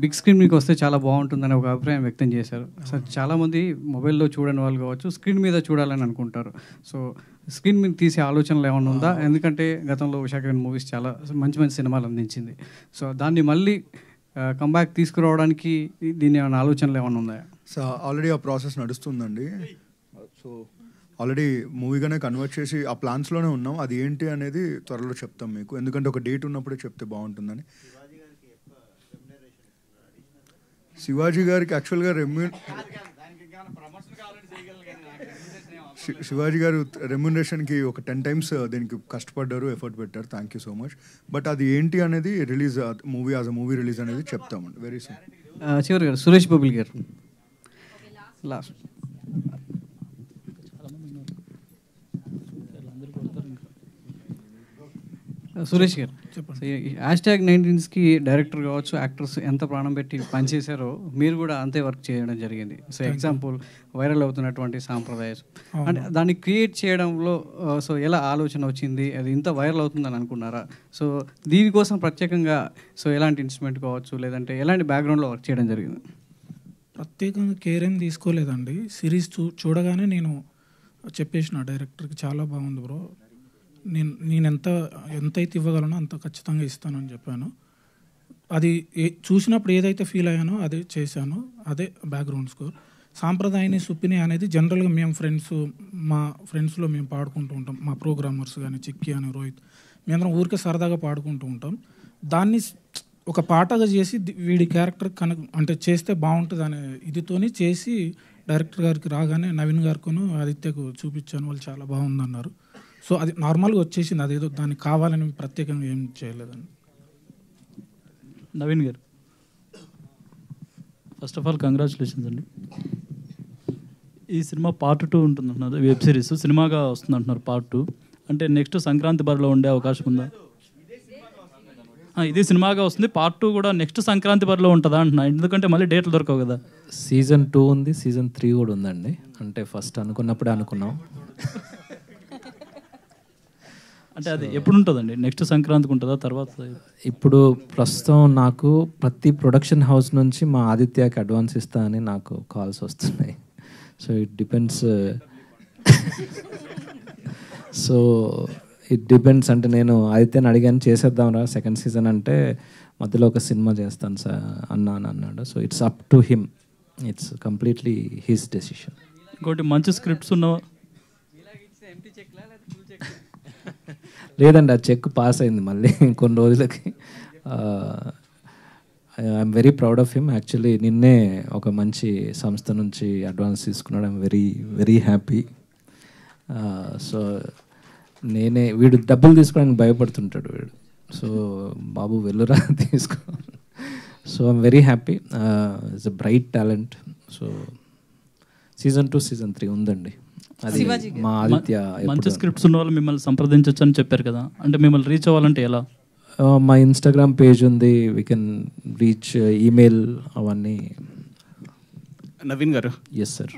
Big screen మీదకి వస్తే చాలా బాగుంటుందని ఒక అభిప్రాయం వ్యక్తం చేశారు. సో చాలామంది మొబైల్లో చూడని వాళ్ళు కావచ్చు, స్క్రీన్ మీద చూడాలని అనుకుంటారు. సో స్క్రీన్ మీద తీసే ఆలోచనలు ఏమైనా ఉందా? ఎందుకంటే గతంలో ఉషాకిరణ్ మూవీస్ చాలా మంచి మంచి సినిమాలు అందించింది. సో దాన్ని మళ్ళీ కంబ్యాక్ తీసుకురావడానికి దీని ఏమైనా ఆలోచనలు ఏమైనా ఉన్నాయా? సో ఆల్రెడీ ఆ ప్రాసెస్ నడుస్తుందండి. సో ఆల్రెడీ మూవీగానే కన్వర్ట్ చేసి ఆ ప్లాన్స్లోనే ఉన్నాం. అది ఏంటి అనేది త్వరలో చెప్తాం మీకు, ఎందుకంటే ఒక డేట్ ఉన్నప్పుడే చెప్తే బాగుంటుందని. శివాజీ గారికి యాక్చువల్గా శివాజీ గారు రెమ్యూనరేషన్కి ఒక 10 times దీనికి కష్టపడ్డారు, ఎఫర్ట్ పెట్టారు. Thank you so much. But అది ఏంటి అనేది release movie as a movie release అనేది చెప్తామండి వెరీ సూన్. చివరి గారు సురేష్ బాబుల్ గారు లాస్ట్. సురేష్ గారు చెప్పండి. #19కి డైరెక్టర్ కావచ్చు, యాక్టర్స్ ఎంత ప్రాణం పెట్టి పనిచేశారో మీరు కూడా అంతే వర్క్ చేయడం జరిగింది. సో ఎగ్జాంపుల్ వైరల్ అవుతున్నటువంటి సాంప్రదాయ అంటే దాన్ని క్రియేట్ చేయడంలో సో ఎలా ఆలోచన వచ్చింది? అది ఇంత వైరల్ అవుతుందని అనుకున్నారా? సో దీనికోసం ప్రత్యేకంగా సో ఎలాంటి ఇన్స్ట్రుమెంట్ కావచ్చు, లేదంటే ఎలాంటి బ్యాక్గ్రౌండ్లో వర్క్ చేయడం జరిగింది? ప్రత్యేకంగా కేర్ ఏం తీసుకోలేదండి. సిరీస్ చూడగానే నేను చెప్పేసిన డైరెక్టర్కి చాలా బాగుంది బ్రో, నేను ఎంతైతే ఇవ్వగలనో అంత ఖచ్చితంగా ఇస్తానని చెప్పాను. అది చూసినప్పుడు ఏదైతే ఫీల్ అయ్యానో అదే చేశాను. అదే బ్యాక్గ్రౌండ్ స్కోర్. సాంప్రదాయని సుప్పిని అనేది జనరల్గా మేము మా ఫ్రెండ్స్లో మేము పాడుకుంటూ ఉంటాం. మా ప్రోగ్రామర్స్ కానీ చిక్కి అని రోహిత్, మేమందరం ఊరికే సరదాగా పాడుకుంటూ ఉంటాం. దాన్ని ఒక పాటగా చేసి వీడి క్యారెక్టర్ అంటే చేస్తే బాగుంటుంది అనే ఇదితోని చేసి డైరెక్టర్ గారికి రాగానే నవీన్ గారికును ఆదిత్యకు చూపించాను. వాళ్ళు చాలా బాగుందన్నారు. సో అది నార్మల్గా వచ్చేసింది. అదేదో దానికి కావాలని ప్రత్యేకంగా ఏం చేయలేదండి. నవీన్ గారు, ఫస్ట్ ఆఫ్ ఆల్ కంగ్రాచులేషన్స్ అండి. ఈ సినిమా పార్ట్ 2 ఉంటుందంటున్నారు, వెబ్ సిరీస్ సినిమాగా వస్తుంది అంటున్నారు పార్ట్ 2. అంటే నెక్స్ట్ సంక్రాంతి బరిలో ఉండే అవకాశం ఉందా? ఇది సినిమాగా వస్తుంది, పార్ట్ 2 కూడా నెక్స్ట్ సంక్రాంతి బరిలో ఉంటుందా అంటున్నా. ఎందుకంటే మళ్ళీ డేట్లు దొరకవు కదా. సీజన్ 2 ఉంది, సీజన్ 3 కూడా ఉందండి. అంటే ఫస్ట్ అనుకున్నప్పుడే అనుకున్నాం. అంటే అది ఎప్పుడు ఉంటుందండి? నెక్స్ట్ సంక్రాంతికి ఉంటుందా తర్వాత? ఇప్పుడు ప్రస్తుతం నాకు ప్రతి ప్రొడక్షన్ హౌస్ నుంచి మా ఆదిత్యకి అడ్వాన్స్ ఇస్తా అని నాకు కాల్స్ వస్తున్నాయి. So it depends. So it depends. అంటే నేను ఆదిత్యని అడిగాను చేసేద్దాంరా సెకండ్ సీజన్ అంటే, మధ్యలో ఒక సినిమా చేస్తాను సార్ అన్నాడు. So it's up to him, it's completely his decision. ఇంకోటి మంచి స్క్రిప్ట్స్ ఉన్నవా? లేదండి, ఆ చెక్ పాస్ అయింది మళ్ళీ కొన్ని రోజులకి. I'm very proud of him. Actually నిన్నే ఒక మంచి సంస్థ నుంచి అడ్వాన్స్ తీసుకున్నాడు. I'm very very happy. So వీడు డబ్బులు తీసుకోవడానికి భయపడుతుంటాడు వీడు. సో బాబు వెళ్ళురా తీసుకో. So I'm very happy. It's a bright talent. So season 2 season 3 ఉందండి. అది మా ఆదిత్య. మంచి స్క్రిప్ట్స్ ఉన్న వాళ్ళు మిమ్మల్ని సంప్రదించవచ్చు అని చెప్పారు కదా, అంటే మిమ్మల్ని రీచ్ అవ్వాలంటే ఎలా? మా ఇన్స్టాగ్రామ్ పేజ్ ఉంది, వీ కెన్ రీచ్, ఈమెయిల్ అవన్నీ. నవీన్ గారు. Yes sir.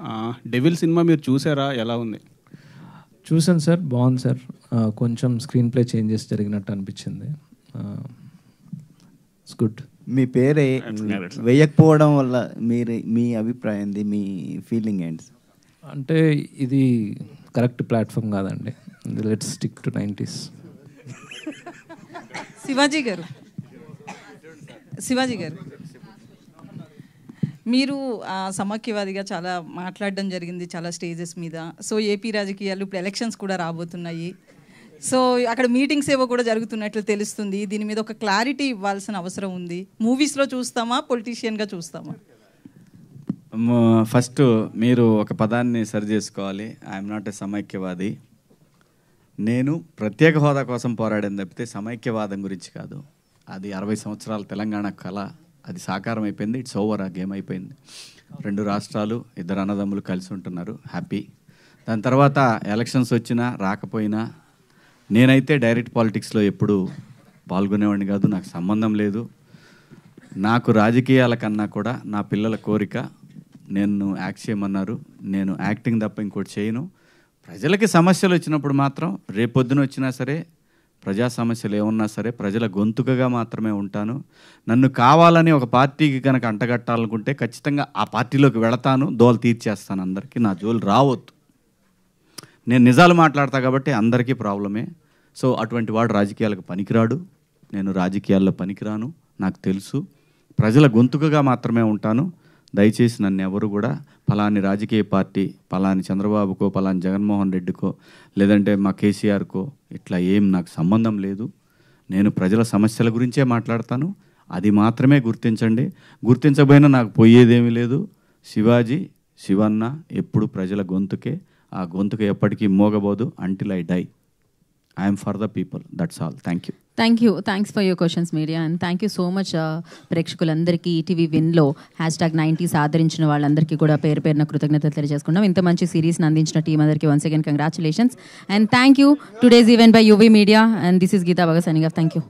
డెవిల్ సినిమా మీరు చూసారా? ఎలా ఉంది? చూసాను సార్, బాగుంది సార్. కొంచెం స్క్రీన్ ప్లే చేంజెస్ జరిగినట్టు అనిపించింది. It's good. మీ పేరే వేయకపోవడం వల్ల మీ అభిప్రాయం ఏంది? మీ ఫీలింగ్ ఏంటి? అంటే ఇది కరెక్ట్ ప్లాట్ఫామ్ కాదండి. Let's stick to 90s. Shivaji గారు మీరు సమాఖ్యవాదిగా చాలా మాట్లాడడం జరిగింది చాలా స్టేజెస్ మీద. సో ఏపీ రాజకీయాలు ఇప్పుడు ఎలక్షన్స్ కూడా రాబోతున్నాయి. సో అక్కడ మీటింగ్స్ ఏవో కూడా జరుగుతున్నట్లు తెలుస్తుంది. దీని మీద ఒక క్లారిటీ ఇవ్వాల్సిన అవసరం ఉంది. మూవీస్లో చూస్తామా, పొలిటీషియన్గా చూస్తామా? ఫస్ట్ మీరు ఒక పదాన్ని సరి చేసుకోవాలి. ఐఎమ్ నాట్ ఏ సమైక్యవాది. నేను ప్రత్యేక హోదా కోసం పోరాడని తప్పితే సమైక్యవాదం గురించి కాదు. అది 60 సంవత్సరాల తెలంగాణ కళ, అది సాకారం అయిపోయింది. It's over. ఆ గేమ్ అయిపోయింది. 2 రాష్ట్రాలు, 2 అన్నదమ్ములు కలిసి ఉంటున్నారు, హ్యాపీ. దాని తర్వాత ఎలక్షన్స్ వచ్చినా రాకపోయినా నేనైతే డైరెక్ట్ పాలిటిక్స్లో ఎప్పుడు పాల్గొనేవాడిని కాదు, నాకు సంబంధం లేదు. నాకు రాజకీయాల కన్నా కూడా నా పిల్లల కోరిక, నేను యాక్ట్ చేయమన్నారు, నేను యాక్టింగ్ తప్ప ఇంకోటి చేయను. ప్రజలకి సమస్యలు వచ్చినప్పుడు మాత్రం రేపొద్దున వచ్చినా సరే ప్రజా సమస్యలు ఏమన్నా సరే ప్రజల గొంతుకగా మాత్రమే ఉంటాను. నన్ను కావాలని ఒక పార్టీకి కనుక అంటగట్టాలనుకుంటే ఖచ్చితంగా ఆ పార్టీలోకి వెళతాను, దోలు తీర్చేస్తాను. అందరికీ నా జోలు రావద్దు. నేను నిజాలు మాట్లాడతా కాబట్టి అందరికీ ప్రాబ్లమే. సో అటువంటి వాడు రాజకీయాలకు పనికిరాడు, నేను రాజకీయాల్లో పనికిరాను, నాకు తెలుసు. ప్రజల గొంతుకగా మాత్రమే ఉంటాను. దయచేసి నన్ను ఎవరు కూడా ఫలాని రాజకీయ పార్టీ, ఫలాని చంద్రబాబుకో, ఫలాని జగన్మోహన్ రెడ్డికో, లేదంటే మా కేసీఆర్కో ఇట్లా ఏం నాకు సంబంధం లేదు. నేను ప్రజల సమస్యల గురించే మాట్లాడతాను. అది మాత్రమే గుర్తించండి. గుర్తించబోయినా నాకు పోయేదేమీ లేదు. శివాజీ, శివన్న ఎప్పుడు ప్రజల గొంతుకే. ఆ గొంతుకు ఎప్పటికీ మోగబోదు until I die. I'm for the people, that's all. Thank you. Thanks for your questions media, and thank you so much ప్రేక్షకులందరికీ. ఈటీవీ విన్లో #90s ఆదరించిన వాళ్ళందరికీ కూడా పేరు పేరున కృతజ్ఞతలు తెలియజేసుకున్నాం. ఇంత మంచి సిరీస్ని అందించిన టీం అందరికీ once again congratulations and thank you. Today's event by UV media and this is Geetha Bhagat signing off. Thank you.